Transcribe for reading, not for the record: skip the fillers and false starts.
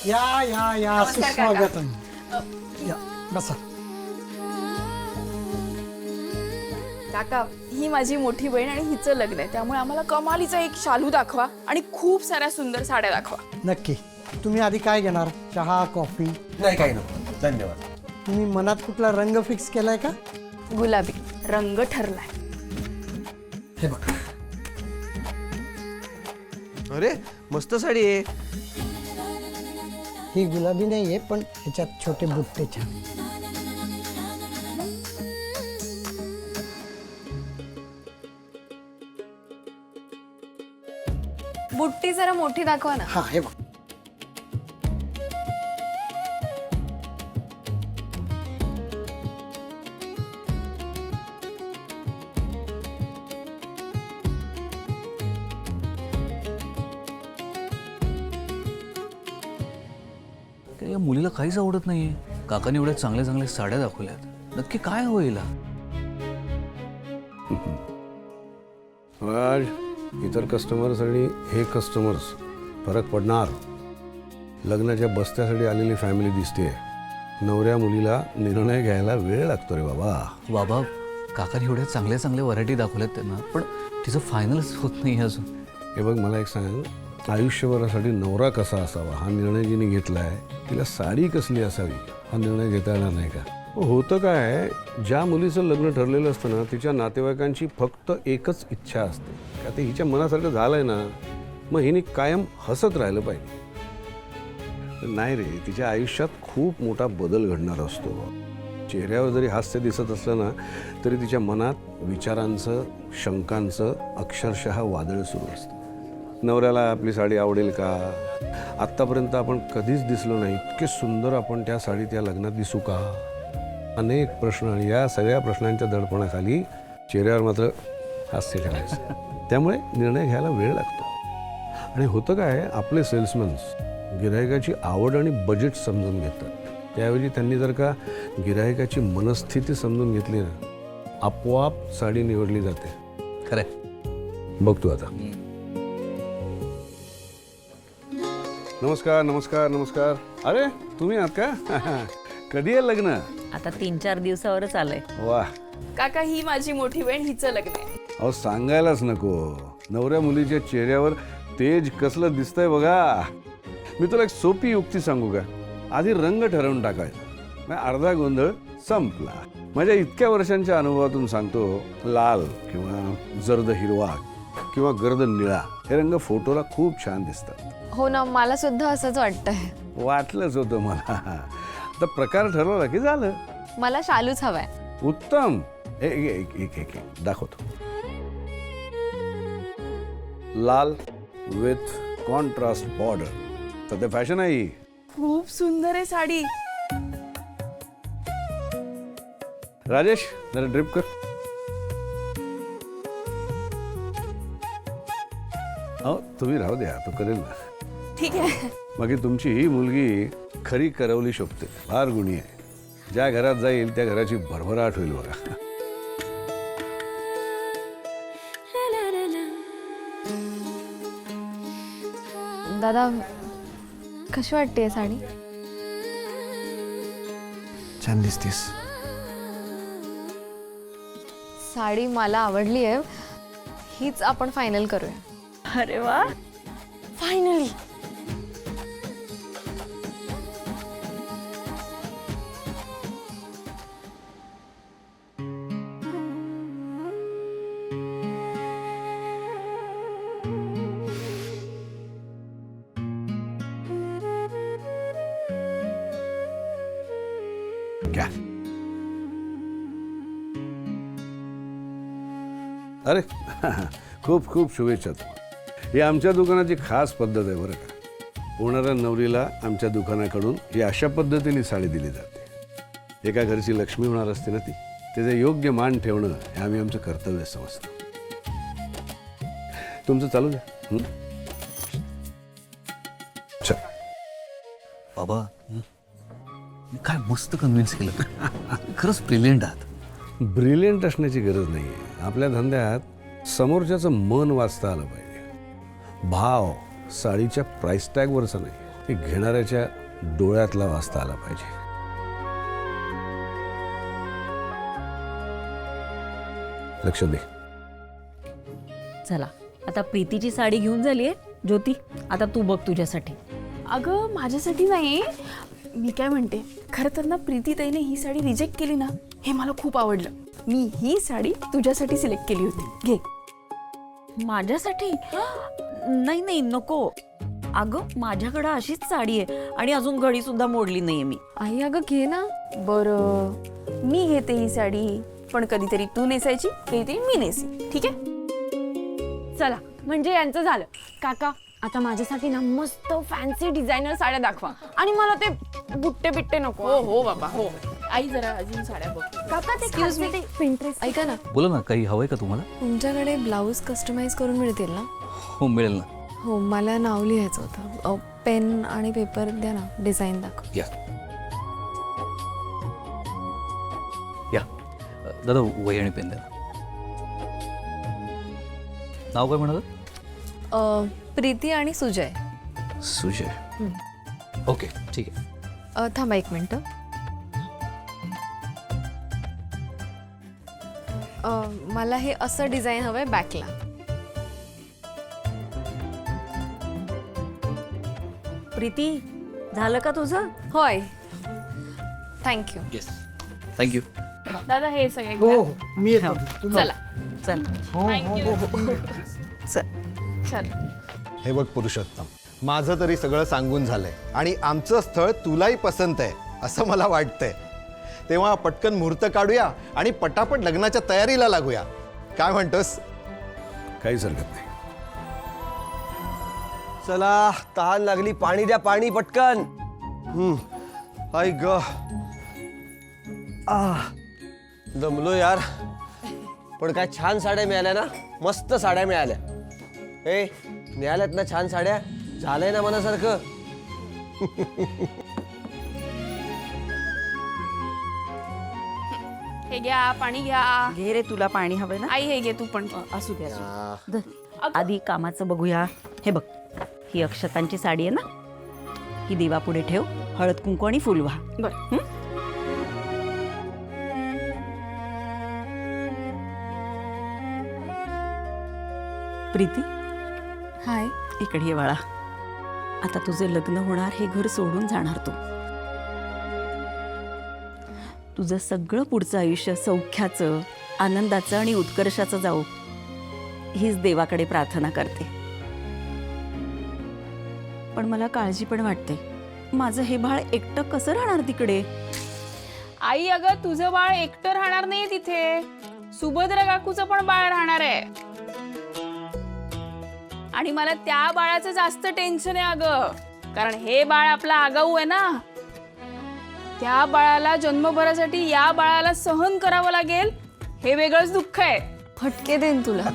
या नमस्कार, काका. सुस्वागतम. या बसा. काका, ही माझी मोठी बहीण आणि हिचं लग्न आहे, त्यामुळे आम्हाला कमालीचा एक शालू दाखवा आणि खूप साऱ्या सुंदर साड्या दाखवा. नक्की. तुम्ही आधी काय घेणार? चहा, कॉफी? नाही, काही नको, धन्यवाद. तुम्ही मनात कुठला रंग फिक्स केलाय का? गुलाबी रंग ठरलाय. हे बघ. अरे मस्त साडी आहे. ही गुलाबी नाहीये, पण ह्याच्यात छोटे बुट्टे छान. बुट्टी जरा मोठी दाखवा ना. हा हे बघ. या मुलीला काहीच आवडत नाहीये. काकाने एवढ्या चांगल्या चांगल्या साड्या दाखवल्यात. नक्की काय होईल? आज इतर कस्टमर्स आणि हे कस्टमर्स फरक पडणार. लग्नाच्या बस्त्यासाठी आलेली फॅमिली दिसते. नवऱ्या मुलीला निर्णय घ्यायला वेळ लागतो रे बाबा. बाबा, काकाने एवढ्या चांगल्या चांगल्या व्हरायटी दाखवल्यात त्यांना, पण तिचं फायनलच होत नाही अजून. हे बघ, मला एक सांग, आयुष्यभरासाठी नवरा कसा असावा हा निर्णय जिने घेतलाय, तिला साडी कसली असावी हा निर्णय घेता येणार नाही का? होतं काय, ज्या मुलीचं लग्न ठरलेलं असतं ना, तिच्या नातेवाईकांची फक्त एकच इच्छा असते का ते हिच्या मनासारखं झालंय ना, मग हिने कायम हसत राहिलं पाहिजे. नाही रे, तिच्या आयुष्यात खूप मोठा बदल घडणार असतो. चेहऱ्यावर जरी हास्य दिसत असलं ना, तरी तिच्या मनात विचारांचं, शंकांचं अक्षरशः वादळ सुरू असतं. नवऱ्याला आपली साडी आवडेल का? आत्तापर्यंत आपण कधीच दिसलो नाही इतके सुंदर आपण त्या साडीत या लग्नात दिसू का? अनेक प्रश्न, आणि या सगळ्या प्रश्नांच्या दडपणाखाली चेहऱ्यावर मात्र हास्य ठेवायचं. त्यामुळे निर्णय घ्यायला वेळ लागतो. आणि होतं काय, आपले सेल्समन्स गिरायकाची आवड आणि बजेट समजून घेतात. त्याऐवजी त्यांनी जर का गिरायकाची मनस्थिती समजून घेतली ना, आपोआप साडी निवडली जाते. खरंय. बघतो आता. नमस्कार नमस्कार नमस्कार. अरे तुम्ही आहात का? कधी आहे लग्न? आता 3-4 दिवसावरच आलंय. वा. काका, ही माझी मोठी बहीण, हिचं लग्न आहे. अहो सांगायलाच नको, नवऱ्या मुलीच्या चेहऱ्यावर तेज कसलं दिसतंय बघा. मी तुला एक सोपी युक्ती सांगू का? आधी रंग ठरवून टाकायचा, मग अर्धा गोंधळ संपला. माझ्या इतक्या वर्षांच्या अनुभवातून सांगतो, लाल किंवा जर्द हिरवा किंवा गर्द निळा हे रंग फोटोला खूप छान दिसतात. हो ना, मला सुद्धा असंच वाटतंय. वाटलंच होतं मला. आता प्रकार ठरवला की झालं. मला शालूच हवाय. उत्तम. एक दाखवतो. लाल विथ कॉन्ट्रास्ट बॉर्डर. सध्या फॅशन आहे ही. खूप सुंदर आहे साडी. राजेश, जरा ड्रिप कर. हो, तुम्ही राहू द्या, तो करेल ना. ठीक आहे. बाकी तुमची ही मुलगी खरी करवली शोभते, फार गुणी आहे. ज्या घरात जाईल त्या घराची भरभराट होईल बघा. दादा, कशी वाटते साडी? छान दिसतीस. साडी मला आवडली आहे. हीच आपण फायनल करूया. अरे वा, फायनली. क्या? अरे खूप खूप शुभेच्छा. ही आमच्या दुकानाची खास पद्धत आहे बरं का. होणाऱ्या नवरीला आमच्या दुकानाकडून ही अशा पद्धतीने साडी दिली जाते. एका घरची लक्ष्मी होणार असते ना ती, त्याचे योग्य मान ठेवणं हे आम्ही आमचं कर्तव्य समजतो. तुमचं चालू द्या. चल. बाबा, मी काय मस्त कन्व्हिन्स केलं. खरंच ब्रिलियंट आहात. ब्रिलियंट असण्याची गरज नाही आहे. आपल्या धंद्यात समोरच्याचं मन वाचता आलं पाहिजे. भाव साडीच्या प्राइस टॅगवरचा नाही. ते घेणाऱ्याच्या डोळ्यातला वाचता आला पाहिजे. लक्ष दे. चला आता प्रीतीची साडी घेऊन झालीये. ज्योती आता तू बघ तुझ्यासाठी. अगं माझ्यासाठी नाही, मी काय म्हणते, खरं तर ना प्रीतीताईने ही साडी रिजेक्ट केली ना, हे मला खूप आवडलं. मी ही साडी तुझ्यासाठी सिलेक्ट केली होती, घे. माझ्यासाठी? नाही नाही नको. अगं माझ्याकडे अशीच साडी आहे आणि अजून घडी सुद्धा मोडली नाहीये मी. आई अगं घे ना. बरं मी घेते ही साडी, पण कधीतरी तू नेसायची, कधीतरी मी नेसी, ठीक आहे? चला म्हणजे यांचं झालं. काका आता माझ्यासाठी ना मस्त फॅन्सी डिझायनर साड्या दाखवा आणि मला ते बुट्टे बिट्टे नको. हो हो बाबा हो. आई जरा अजून साड्या बघ. काका ते Excuse me. Pinterest. ऐका ना, बोला ना, काही हवंय का तुम्हाला? तुमच्याकडे ब्लाऊज कस्टमाइज करून मिळतील ना? हो मिळेल ना. हो, मला नाव लिहायचं होतं. पेन आणि पेपर द्या ना, डिझाईन दाखव. या या दादा, वही आणि पेन द्या. नाव काय म्हणाल? प्रीती आणि सुजय. सुजय. ओके ठीक आहे. थांबा एक मिनटं. मला हे असं डिझाईन हवंय बॅकला. प्रीती झालं का तुझं? होय, थँक्यू. Yes thank you. दादा हे सगळे हो घ्या. हो, मी येतो. चला चल चल. चल. हे बघ पुरुषोत्तम, माझं तरी सगळं सांगून झालंय आणि आमचं स्थळ तुलाही पसंत आहे असं मला वाटतंय. तेव्हा पटकन मुहूर्त काढूया आणि पटापट लग्नाच्या तयारीला लागूया. काय म्हणतोस? काहीच हरकत नाही. चला, तहान लागली, पाणी द्या, पाणी पटकन. आई ग, दमलो यार. पण काय छान साड्या मिळाल्या ना, मस्त साड्या मिळाल्या. ए मिळाल्यात ना छान साड्या, झालंय ना मनासारखं. हे घ्या, पाणी घ्या. घे रे, तुला पाणी हवंय ना? आई हे घे तू पण. असू दे असू दे. धर. आधी कामाचं बघूया. हे बघ, ही अक्षतांची साडी आहे ना, ही देवापुढे ठेव. हळद कुंकू आणि फुल व्हा. बरं. प्रीती हाय. इकडे ये बाळा. आता तुझे लग्न होणार, हे घर सोडून जाणार तू. तुझं सगळं पुढचं आयुष्य सौख्याचं, आनंदाचं आणि उत्कर्षाचं जाऊ, हीच देवाकडे प्रार्थना करते. पण मला काळजी पण वाटते, माझं हे बाळ एकटं कसं राहणार तिकडे? आई अगं तुझं बाळ एकटं राहणार नाही तिथे, सुभद्रा काकूचं पण बाळ राहणार आहे. आणि मला त्या बाळाचं जास्त टेन्शन आहे अगं, कारण हे बाळ आपला आगाऊ आहे ना. त्या बाळाला जन्मभरासाठी या बाळाला सहन करावं लागेल, हे वेगळंच दुःख आहे. फटके देईन तुला.